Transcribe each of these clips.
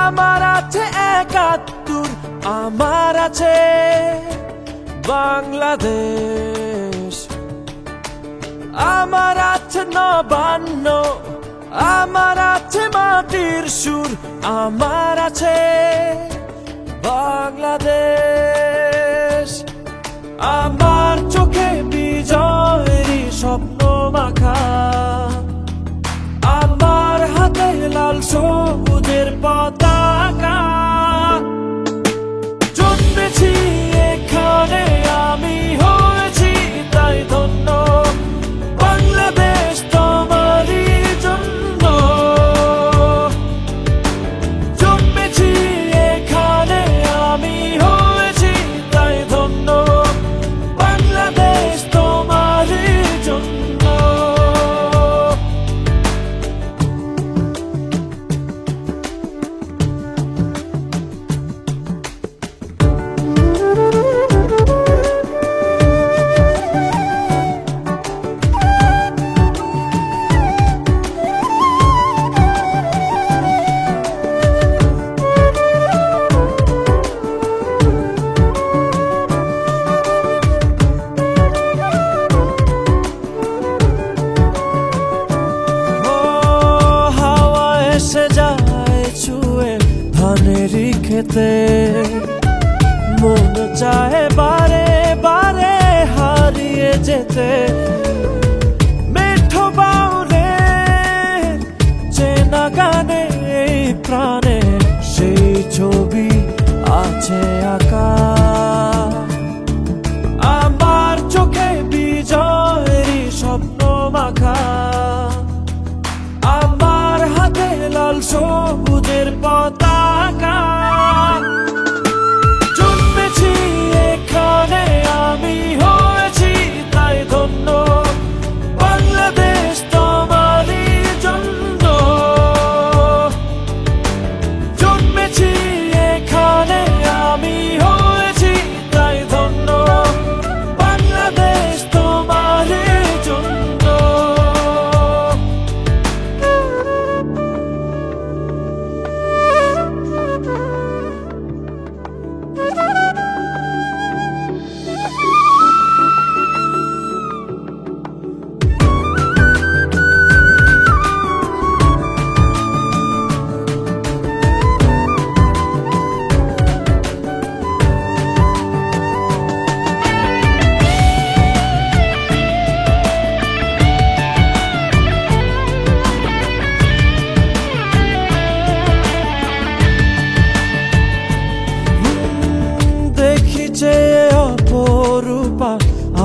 আমার আছে ৭১, আমার আছে বাংলাদেশ। আমার আছে ৯৯, আমার আছে মাটির সুর, আমার আছে বাংলাদেশ। আমার চোখে বিজয়েরই স্বপ্ন মাখা, আমার হাতে লাল সবুজের পতাকা। জন্মেছি এখানে, আমি হয়েছি তাই ধন্য, বাংলাদেশ তোমারই জন্য। জন্মেছি এখানে, আমি হয়েছি তাই ধন্য, বাংলাদেশ তোমারই জন্য। ধানেরই খেতে মন চায় বারে বারে হারিয়ে যেতে, মেঠো বাউলে চেনা গানে এই প্রাণে সেই ছবি আছে আঁকা। আমার চোখে বিজয়েরই স্বপ্ন মাখা, আমার হাতে লাল সবুজের পতাকা। জন্মেছি এখানে, আমি হয়েছি তাই ধন্য, বাংলাদেশ তোমারই জন্য। জন্মেছি এখানে, আমি হয়েছি তাই ধন্য, বাংলাদেশ তোমারই জন্য। অপরূপা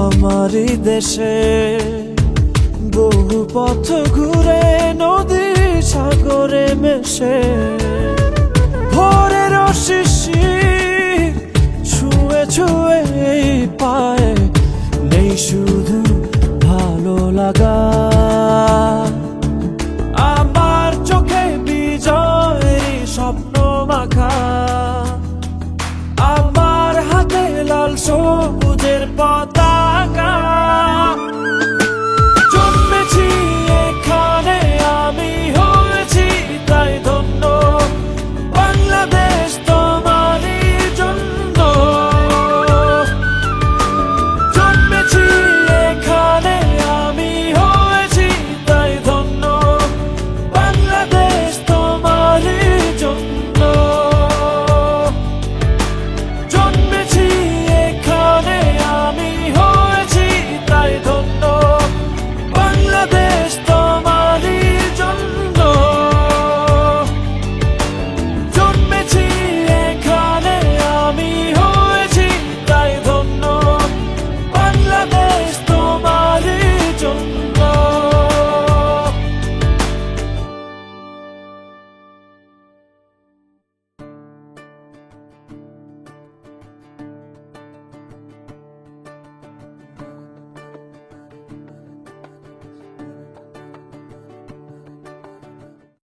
আমারই দেশে, বহু পথ ঘুরে নদী সাগরে মেশে, ভোরের শিশির ছুঁয়ে ছুঁয়ে পায়ে নেই শুধু ভালো লাগা। আমার চোখে বিজয়েরই স্বপ্ন মাখা, আমার হাতে লাল সবুজের পতাকা।